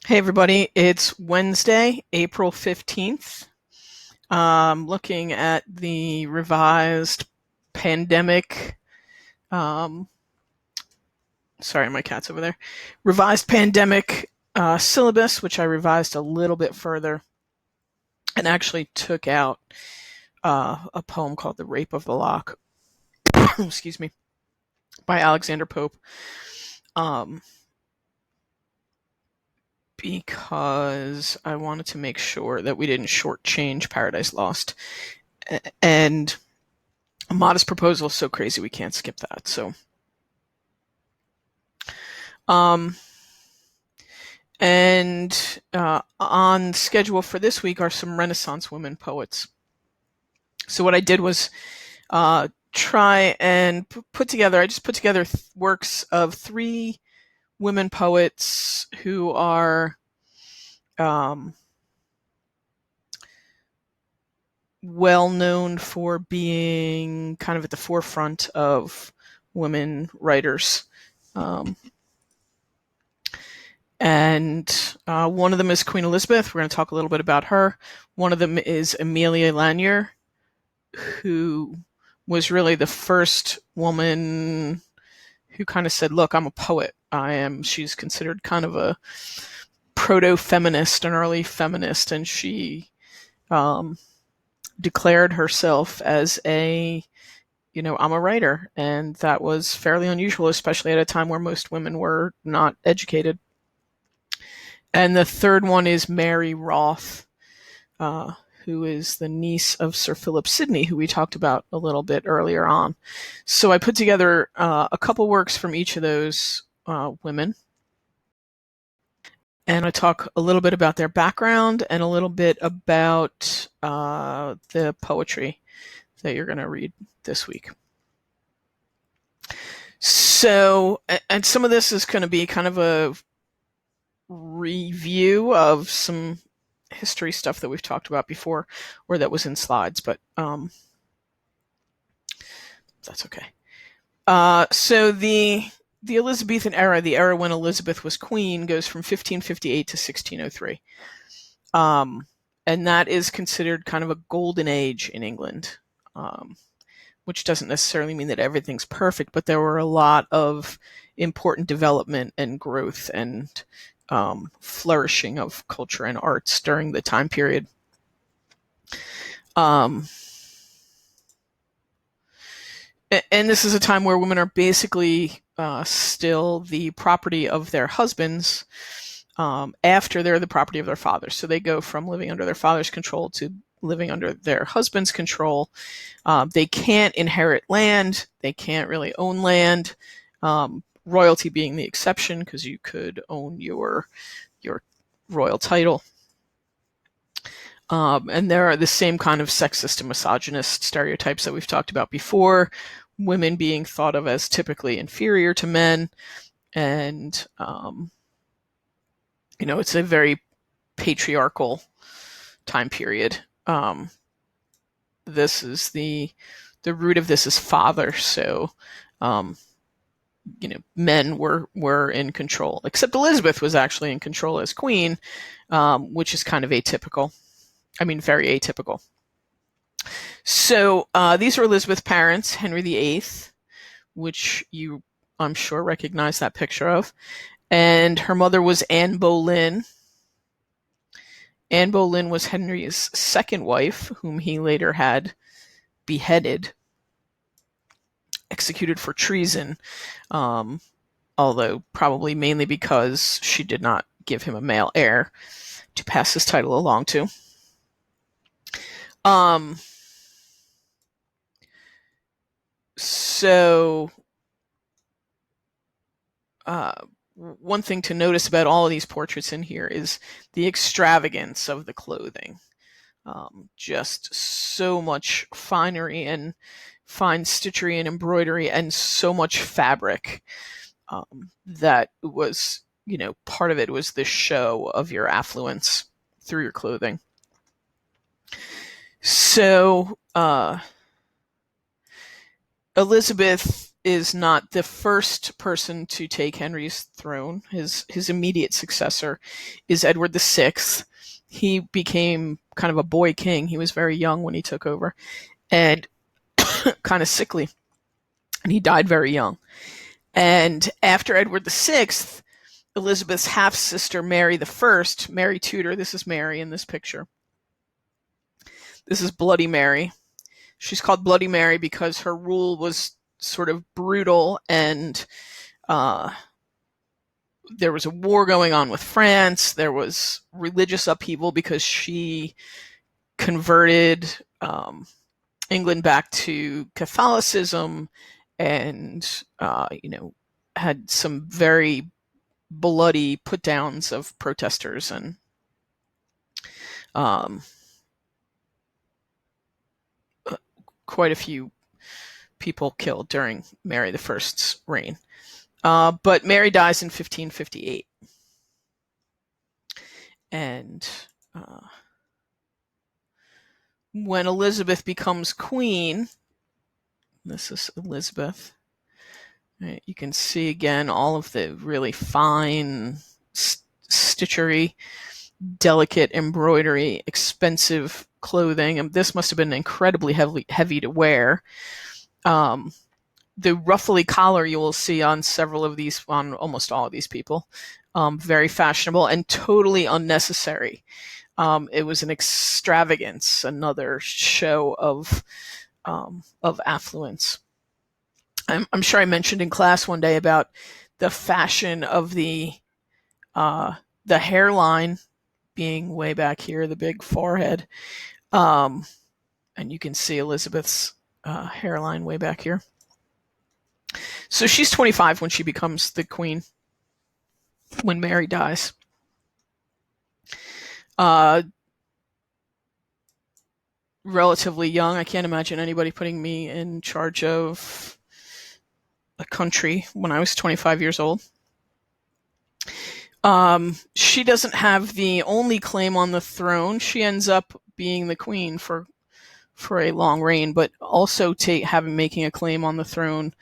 Hey everybody, it's Wednesday, April 15th. Looking at the revised pandemic, um, sorry, my cat's over there. Revised pandemic syllabus, which I revised a little bit further and actually took out a poem called The Rape of the Lock, excuse me, by Alexander Pope. Um, because I wanted to make sure that we didn't shortchange Paradise Lost. And a modest proposal is so crazy we can't skip that. So, um, and on schedule for this week are some Renaissance women poets. So what I did was try and put together. I just put together works of three women poets who are um, well known for being kind of at the forefront of women writers. Um, and one of them is Queen Elizabeth. We're going to talk a little bit about her. One of them is Amelia Lanier, who was really the first woman who kind of said, "Look, I'm a poet. I am." She's considered kind of a proto-feminist, an early feminist, and she um, declared herself as I'm a writer, and that was fairly unusual, especially at a time where most women were not educated. And the third one is Mary Roth, uh, who is the niece of Sir Philip Sidney, who we talked about a little bit earlier on. So I put together a couple works from each of those women, and I talk a little bit about their background and a little bit about the poetry that you're going to read this week. So, and some of this is going to be kind of a review of some history stuff that we've talked about before or that was in slides, but that's okay. So the Elizabethan era, the era when Elizabeth was queen, goes from 1558 to 1603. And that is considered kind of a golden age in England, which doesn't necessarily mean that everything's perfect, but there were a lot of important development and growth and flourishing of culture and arts during the time period. Um, and this is a time where women are basically still the property of their husbands after they're the property of their fathers. So they go from living under their father's control to living under their husband's control. They can't inherit land. They can't really own land. Royalty being the exception, because you could own your royal title. And there are the same kind of sexist and misogynist stereotypes that we've talked about before. Women being thought of as typically inferior to men, and it's a very patriarchal time period. This is the root of this is father, so men were in control. Except Elizabeth was actually in control as queen, which is kind of atypical. I mean, very atypical. So these are Elizabeth's parents, Henry VIII, which you, I'm sure, recognize that picture of. And her mother was Anne Boleyn. Anne Boleyn was Henry's second wife, whom he later had beheaded, executed for treason, although probably mainly because she did not give him a male heir to pass his title along to. So one thing to notice about all of these portraits in here is the extravagance of the clothing. Just so much finery and fine stitchery and embroidery and so much fabric that was, part of it was the show of your affluence through your clothing. So Elizabeth is not the first person to take Henry's throne. His immediate successor is Edward VI. He became kind of a boy king. He was very young when he took over and kind of sickly, and he died very young. And after Edward VI, Elizabeth's half-sister Mary I, Mary Tudor, this is Mary in this picture. This is Bloody Mary. She's called Bloody Mary because her rule was sort of brutal, and there was a war going on with France. There was religious upheaval because she converted England back to Catholicism, and had some very bloody put downs of protesters, and quite a few people killed during Mary I's reign. But Mary dies in 1558. And when Elizabeth becomes queen, this is Elizabeth. Right, you can see again all of the really fine stitchery, delicate embroidery, expensive clothing. And this must have been incredibly heavy to wear. The ruffly collar you will see on several of these, on almost all of these people, very fashionable and totally unnecessary. It was an extravagance, another show of affluence. I'm sure I mentioned in class one day about the fashion of the hairline being way back here, the big forehead, and you can see Elizabeth's hairline way back here. So she's 25 when she becomes the queen, when Mary dies. Relatively young. I can't imagine anybody putting me in charge of a country when I was 25 years old. She doesn't have the only claim on the throne. She ends up being the queen for a long reign, but also making a claim on the throne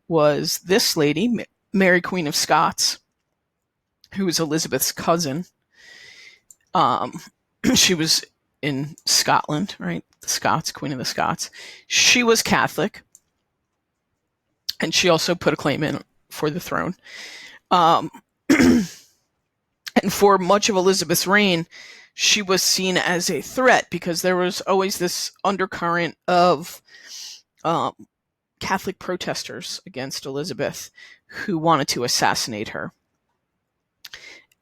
was this lady, Mary Queen of Scots, who was Elizabeth's cousin. She was in Scotland, right? The Scots, Queen of the Scots. She was Catholic, and she also put a claim in for the throne. And for much of Elizabeth's reign, she was seen as a threat because there was always this undercurrent of Catholic protesters against Elizabeth who wanted to assassinate her.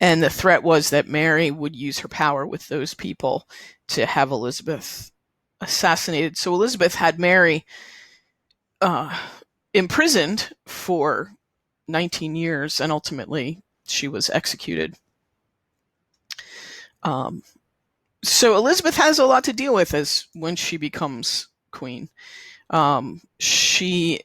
And the threat was that Mary would use her power with those people to have Elizabeth assassinated. So Elizabeth had Mary imprisoned for 19 years, and ultimately she was executed. So Elizabeth has a lot to deal with when she becomes queen. She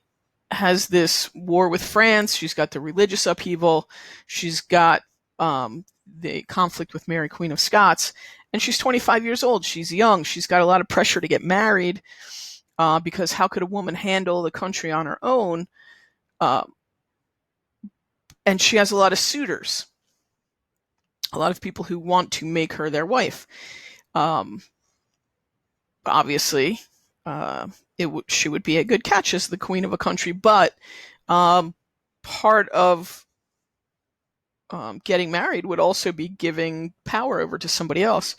has this war with France. She's got the religious upheaval. She's got the conflict with Mary, Queen of Scots. And she's 25 years old. She's young. She's got a lot of pressure to get married because how could a woman handle the country on her own? And she has a lot of suitors. A lot of people who want to make her their wife. Obviously, she would be a good catch as the queen of a country, but part of getting married would also be giving power over to somebody else.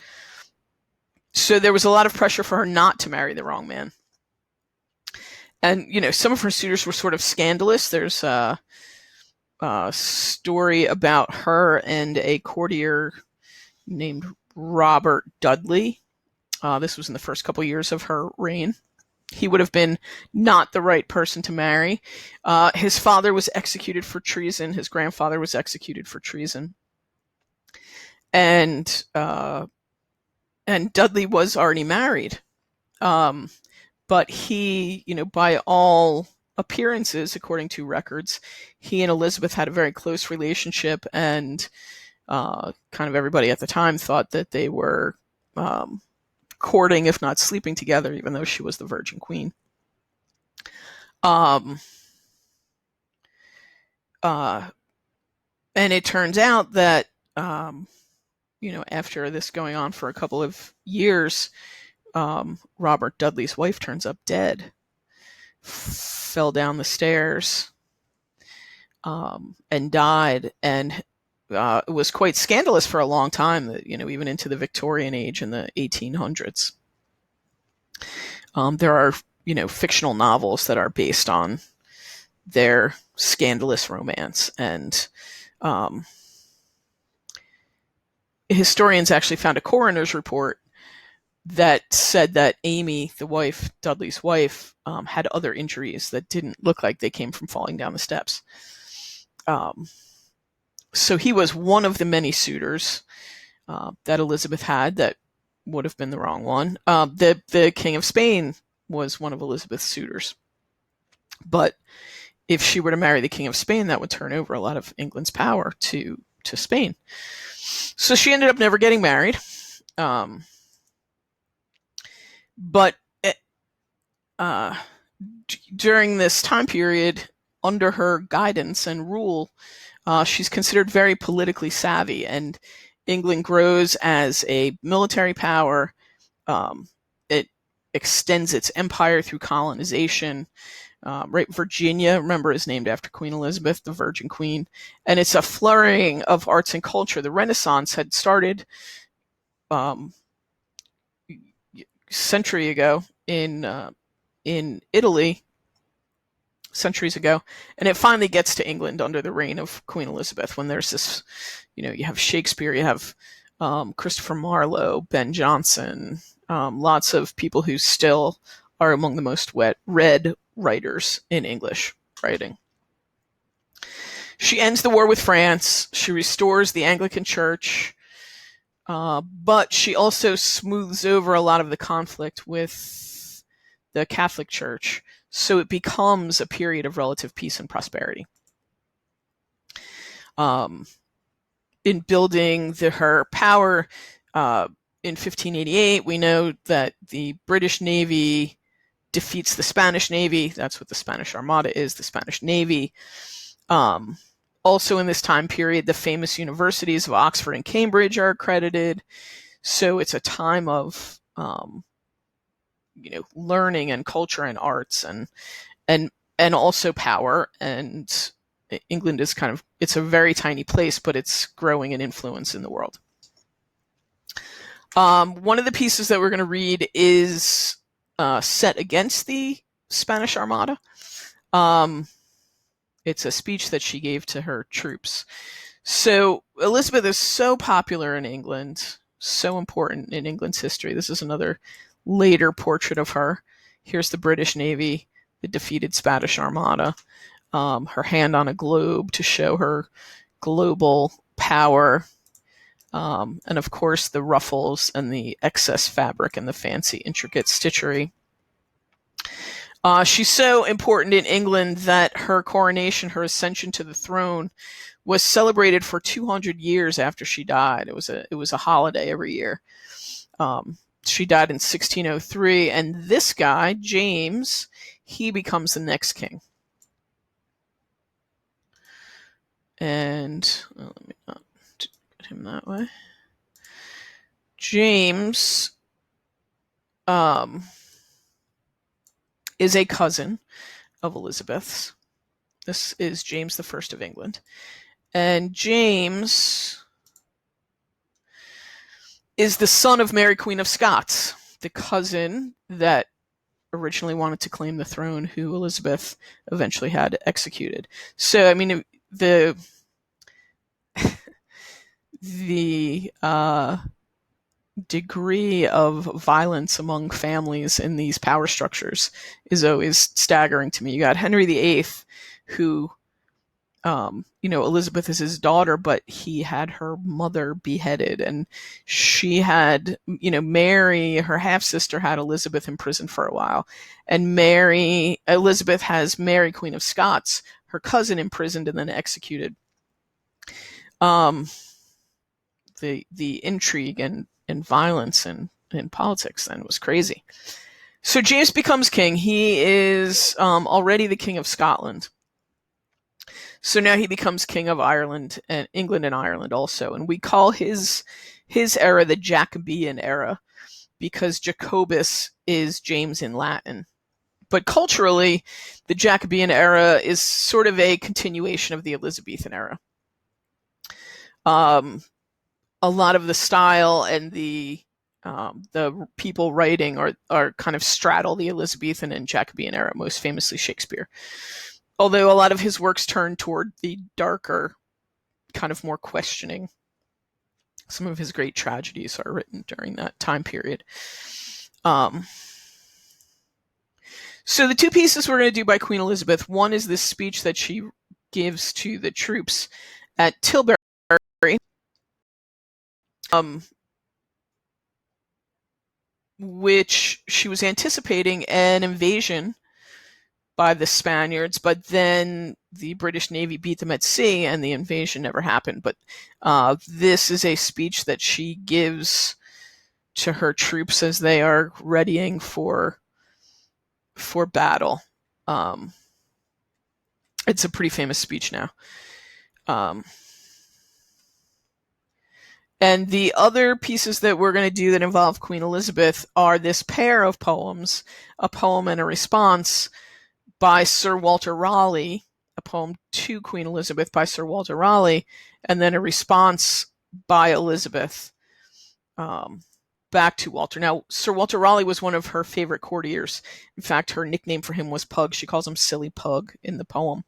So there was a lot of pressure for her not to marry the wrong man. And, some of her suitors were sort of scandalous. There's a story about her and a courtier named Robert Dudley. This was in the first couple years of her reign. He would have been not the right person to marry. His father was executed for treason. His grandfather was executed for treason. And Dudley was already married. But he, by all appearances, according to records, he and Elizabeth had a very close relationship, and kind of everybody at the time thought that they were courting, if not sleeping together, even though she was the Virgin Queen. and it turns out that, after this going on for a couple of years, Robert Dudley's wife turns up dead, fell down the stairs, and died. And it was quite scandalous for a long time, that, even into the Victorian age in the 1800s. There are, fictional novels that are based on their scandalous romance. And historians actually found a coroner's report that said that Amy, the wife, Dudley's wife, had other injuries that didn't look like they came from falling down the steps. So he was one of the many suitors that Elizabeth had that would have been the wrong one. The King of Spain was one of Elizabeth's suitors. But if she were to marry the King of Spain, that would turn over a lot of England's power to Spain. So she ended up never getting married. But during this time period, under her guidance and rule, she's considered very politically savvy, and England grows as a military power. It extends its empire through colonization. Right, Virginia, remember, is named after Queen Elizabeth, the Virgin Queen, and it's a flurrying of arts and culture. The Renaissance had started century ago in Italy, centuries ago, and it finally gets to England under the reign of Queen Elizabeth, when there's this, you have Shakespeare, you have Christopher Marlowe, Ben Jonson, lots of people who still are among the most read writers in English writing. She ends the war with France. She restores the Anglican Church, but she also smooths over a lot of the conflict with the Catholic Church, so it becomes a period of relative peace and prosperity. In building her power, in 1588, we know that the British Navy defeats the Spanish Navy. That's what the Spanish Armada is, the Spanish Navy. Also in this time period, the famous universities of Oxford and Cambridge are accredited. So it's a time of, learning and culture and arts and also power. And England is it's a very tiny place, but it's growing in influence in the world. One of the pieces that we're going to read is set against the Spanish Armada. It's a speech that she gave to her troops. So Elizabeth is so popular in England, so important in England's history. This is another later portrait of her. Here's the British Navy, the defeated Spanish Armada, her hand on a globe to show her global power. And of course, the ruffles and the excess fabric and the fancy, intricate stitchery. She's so important in England that her coronation, her ascension to the throne, was celebrated for 200 years after she died. It was a holiday every year. She died in 1603, and this guy, James, he becomes the next king. And let me not get him that way. James is a cousin of Elizabeth's. This is James I of England. And James is the son of Mary, Queen of Scots, the cousin that originally wanted to claim the throne, who Elizabeth eventually had executed. So, I mean, the degree of violence among families in these power structures is always staggering to me. You got Henry VIII, who, Elizabeth is his daughter, but he had her mother beheaded, and she had, Mary, her half-sister, had Elizabeth imprisoned for a while, and Elizabeth has Mary, Queen of Scots, her cousin, imprisoned and then executed. The intrigue and violence in politics then was crazy. So James becomes king. He is already the King of Scotland. So now he becomes king of Ireland and England and Ireland also, and we call his era the Jacobean era because Jacobus is James in Latin. But culturally, the Jacobean era is sort of a continuation of the Elizabethan era. A lot of the style and the people writing are kind of straddle the Elizabethan and Jacobean era, most famously Shakespeare. Although a lot of his works turn toward the darker, kind of more questioning. Some of his great tragedies are written during that time period. So the two pieces we're going to do by Queen Elizabeth, one is this speech that she gives to the troops at Tilbury, which she was anticipating an invasion by the Spaniards, but then the British Navy beat them at sea and the invasion never happened. But this is a speech that she gives to her troops as they are readying for battle. It's a pretty famous speech now. And the other pieces that we're going to do that involve Queen Elizabeth are this pair of poems, a poem and a response by Sir Walter Raleigh, a poem to Queen Elizabeth by Sir Walter Raleigh, and then a response by Elizabeth back to Walter. Now, Sir Walter Raleigh was one of her favorite courtiers. In fact, her nickname for him was Pug. She calls him Silly Pug in the poem.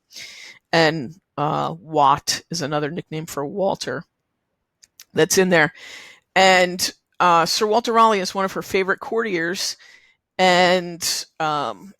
And Wat is another nickname for Walter that's in there. And Sir Walter Raleigh is one of her favorite courtiers, and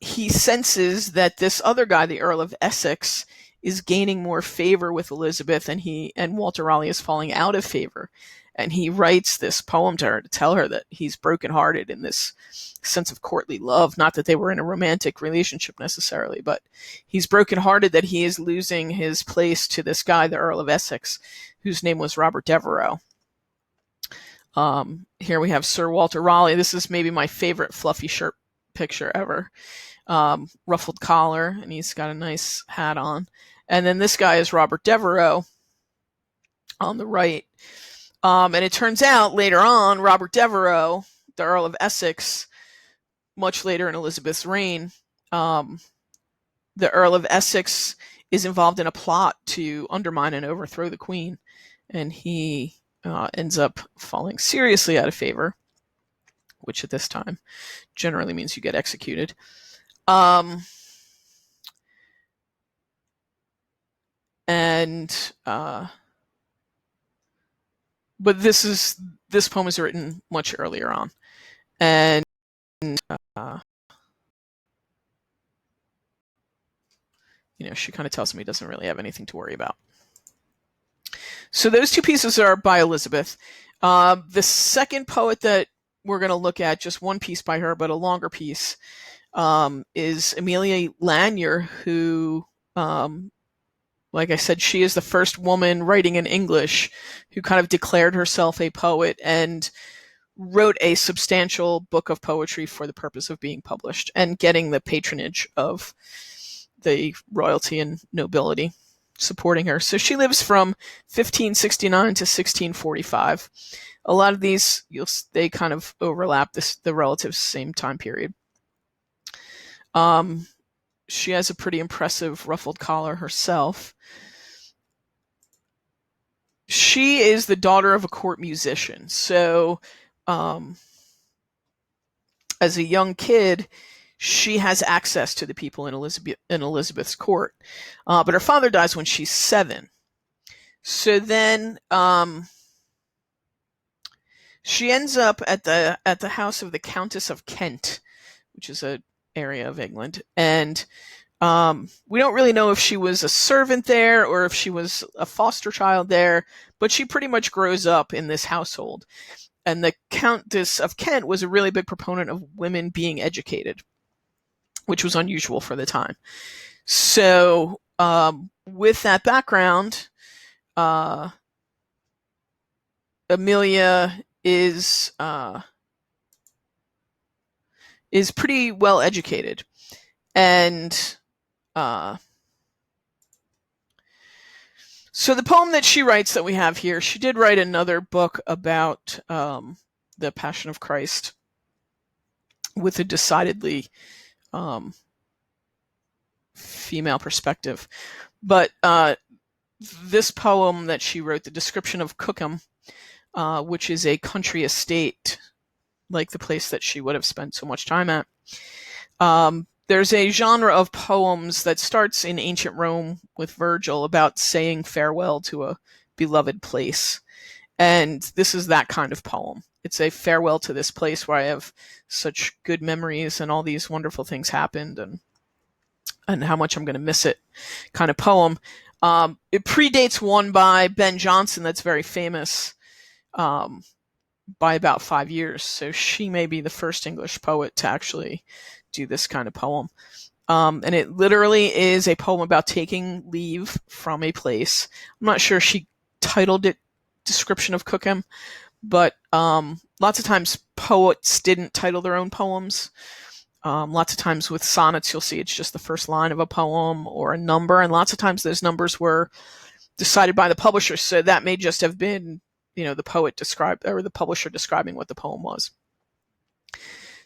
he senses that this other guy, the Earl of Essex, is gaining more favor with Elizabeth, and Walter Raleigh is falling out of favor. And he writes this poem to her to tell her that he's brokenhearted in this sense of courtly love. Not that they were in a romantic relationship necessarily, but he's brokenhearted that he is losing his place to this guy, the Earl of Essex, whose name was Robert Devereux. Here we have Sir Walter Raleigh. This is maybe my favorite fluffy shirt picture ever. Ruffled collar, and he's got a nice hat on. And then this guy is Robert Devereux on the right. And it turns out later on, Robert Devereux, the Earl of Essex, much later in Elizabeth's reign, the Earl of Essex is involved in a plot to undermine and overthrow the Queen, and he ends up falling seriously out of favor, which at this time generally means you get executed. But this poem is written much earlier on, and she kind of tells him he doesn't really have anything to worry about. So those two pieces are by Elizabeth. The second poet that we're going to look at, just one piece by her, but a longer piece, is Amelia Lanier, who, like I said, she is the first woman writing in English who kind of declared herself a poet and wrote a substantial book of poetry for the purpose of being published and getting the patronage of the royalty and nobility supporting her. So she lives from 1569 to 1645. A lot of these, they kind of overlap the relative same time period. She has a pretty impressive ruffled collar herself. She is the daughter of a court musician. So, as a young kid, she has access to the people in Elizabeth's court. But her father dies when she's 7. So then she ends up at the house of the Countess of Kent, which is an area of England. And we don't really know if she was a servant there or if she was a foster child there, but she pretty much grows up in this household. And the Countess of Kent was a really big proponent of women being educated, which was unusual for the time. So with that background, Amelia is pretty well educated, and So the poem that she writes that we have here, she did write another book about the Passion of Christ with a decidedly female perspective. But this poem that she wrote, the description of Cookham, which is a country estate, like the place that she would have spent so much time at. There's a genre of poems that starts in ancient Rome with Virgil about saying farewell to a beloved place. And this is that kind of poem. It's a farewell to this place where I have such good memories and all these wonderful things happened and how much I'm going to miss it kind of poem. It predates one by Ben Jonson that's very famous by about 5 years. So she may be the first English poet to actually do this kind of poem. And it literally is a poem about taking leave from a place. I'm not sure she titled it Description of Cookham, but lots of times poets didn't title their own poems. Lots of times with sonnets, you'll see it's just the first line of a poem or a number, and lots of times those numbers were decided by the publisher, so that may just have been, the poet described or the publisher describing what the poem was.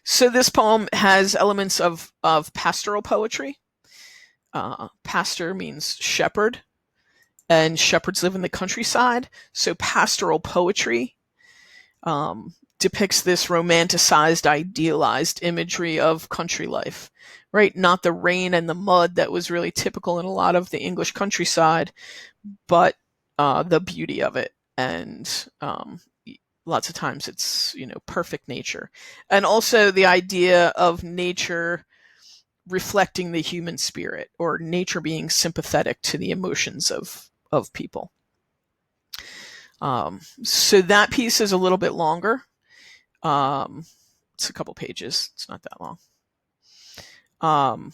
So this poem has elements of pastoral poetry. Pastor means shepherd, and shepherds live in the countryside. So pastoral poetry depicts this romanticized, idealized imagery of country life, right? Not the rain and the mud that was really typical in a lot of the English countryside, but the beauty of it. And lots of times it's, perfect nature. And also the idea of nature reflecting the human spirit, or nature being sympathetic to the emotions of people. So that piece is a little bit longer. It's a couple pages. It's not that long.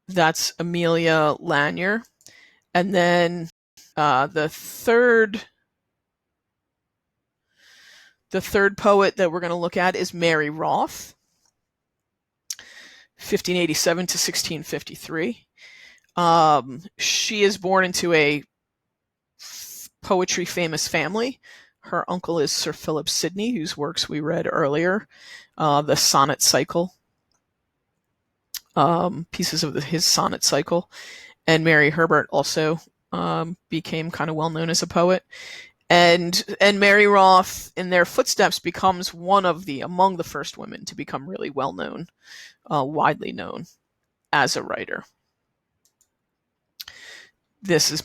That's Amelia Lanier. And then the third poet that we're going to look at is Mary Roth, 1587 to 1653. She is born into a poetry famous family. Her uncle is Sir Philip Sidney, whose works we read earlier, the sonnet cycle, pieces of his sonnet cycle. And Mary Herbert also became kind of well known as a poet. And Mary Roth, in their footsteps, becomes among the first women to become really well known, widely known as a writer. This is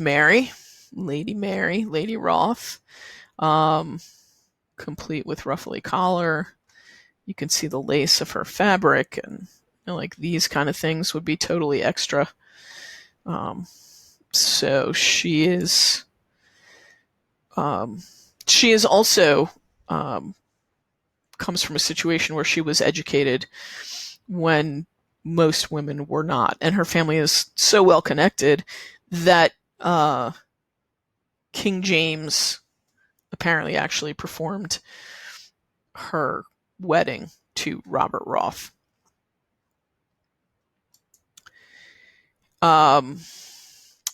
Lady Roth, complete with ruffly collar. You can see the lace of her fabric, and like these kind of things would be totally extra. So she is also comes from a situation where she was educated when most women were not, and her family is so well connected that King James apparently actually performed her wedding to Robert Roth.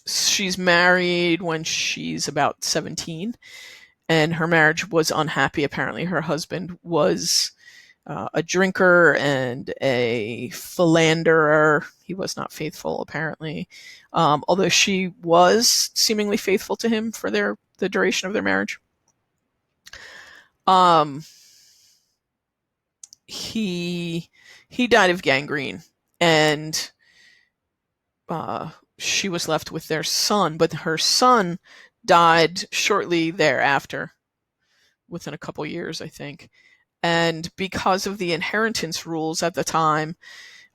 She's married when she's about 17, and her marriage was unhappy. Apparently her husband was a drinker and a philanderer. He was not faithful, apparently, although she was seemingly faithful to him for the duration of their marriage. He died of gangrene, and she was left with their son, but her son died shortly thereafter, within a couple years, I think. And because of the inheritance rules at the time,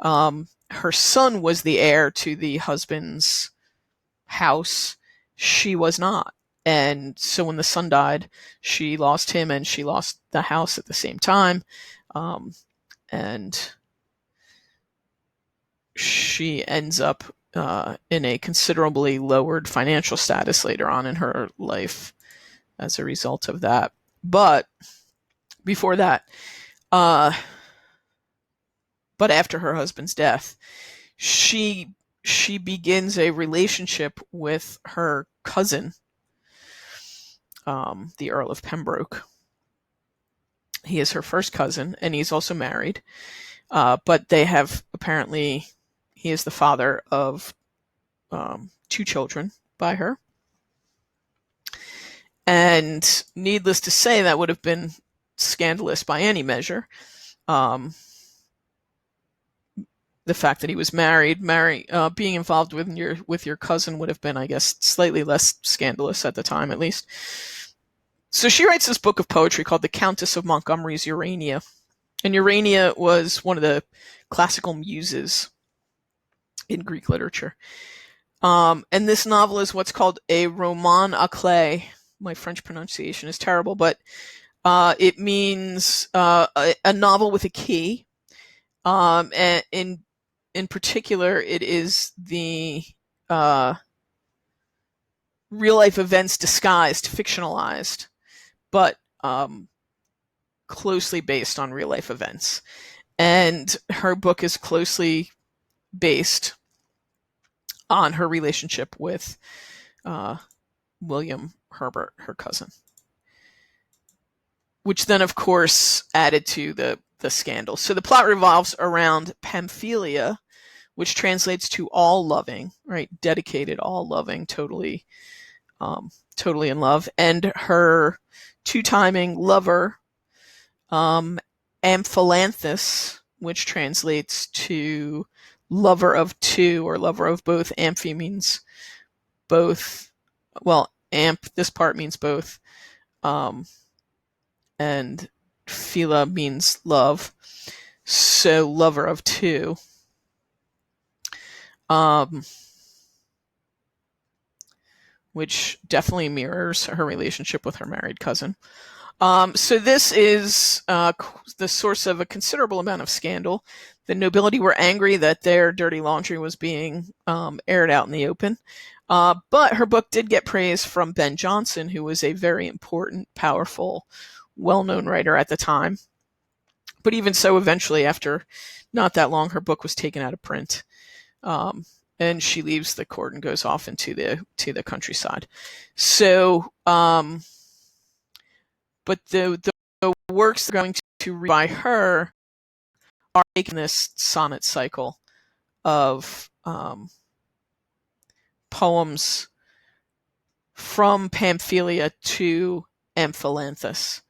her son was the heir to the husband's house. She was not. And so when the son died, she lost him and she lost the house at the same time. And she ends up in a considerably lowered financial status later on in her life as a result of that. But before that, but after her husband's death, she she begins a relationship with her cousin, the Earl of Pembroke. He is her first cousin, and he's also married. But they have apparently, he is the father of 2 children by her. And needless to say, that would have been scandalous by any measure. The fact that he was married, being involved with your cousin would have been, I guess, slightly less scandalous at the time, at least. So she writes this book of poetry called The Countess of Montgomery's Urania. And Urania was one of the classical muses in Greek literature. And this novel is what's called a roman à clef. My French pronunciation is terrible, but it means a novel with a key. And in particular, it is the real life events disguised, fictionalized, but closely based on real life events. And her book is closely based on her relationship with William Herbert, her cousin, which then, of course, added to the scandal. So the plot revolves around Pamphylia, which translates to all loving, right? Dedicated, all loving, totally in love, and her 2-timing lover, Amphilanthus, which translates to lover of 2 or lover of both. Amphi means both. Well, this part means both. And phila means love. So lover of 2. Which definitely mirrors her relationship with her married cousin. So this is the source of a considerable amount of scandal. The nobility were angry that their dirty laundry was being aired out in the open. But her book did get praise from Ben Jonson, who was a very important, powerful, well-known writer at the time. But even so, eventually, after not that long, her book was taken out of print. And she leaves the court and goes off into the countryside. So, but the works that are going to read by her are making this sonnet cycle of poems from Pamphylia to Amphilanthus.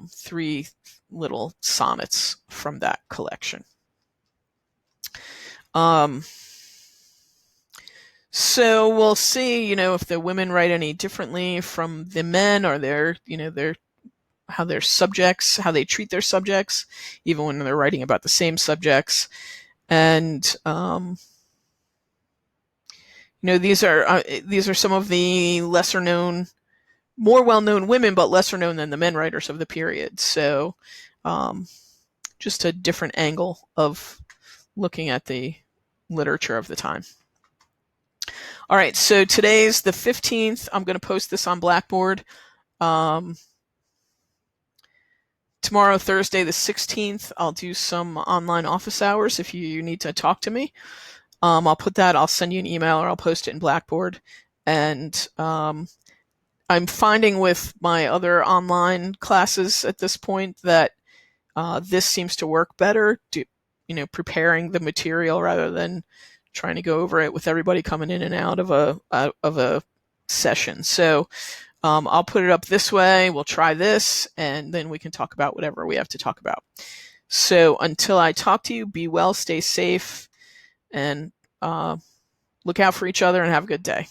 3 little sonnets from that collection. So we'll see, if the women write any differently from the men, or how their subjects, how they treat their subjects, even when they're writing about the same subjects. And these are some of the lesser known, more well-known women, but lesser known than the men writers of the period. So just a different angle of looking at the literature of the time. All right, so today's the 15th. I'm going to post this on Blackboard. Tomorrow, Thursday, the 16th, I'll do some online office hours if you need to talk to me. I'll send you an email, or I'll post it in Blackboard. And I'm finding with my other online classes at this point that this seems to work better, preparing the material rather than trying to go over it with everybody coming in and out of a session. So I'll put it up this way. We'll try this, and then we can talk about whatever we have to talk about. So until I talk to you, be well, stay safe, and look out for each other, and have a good day.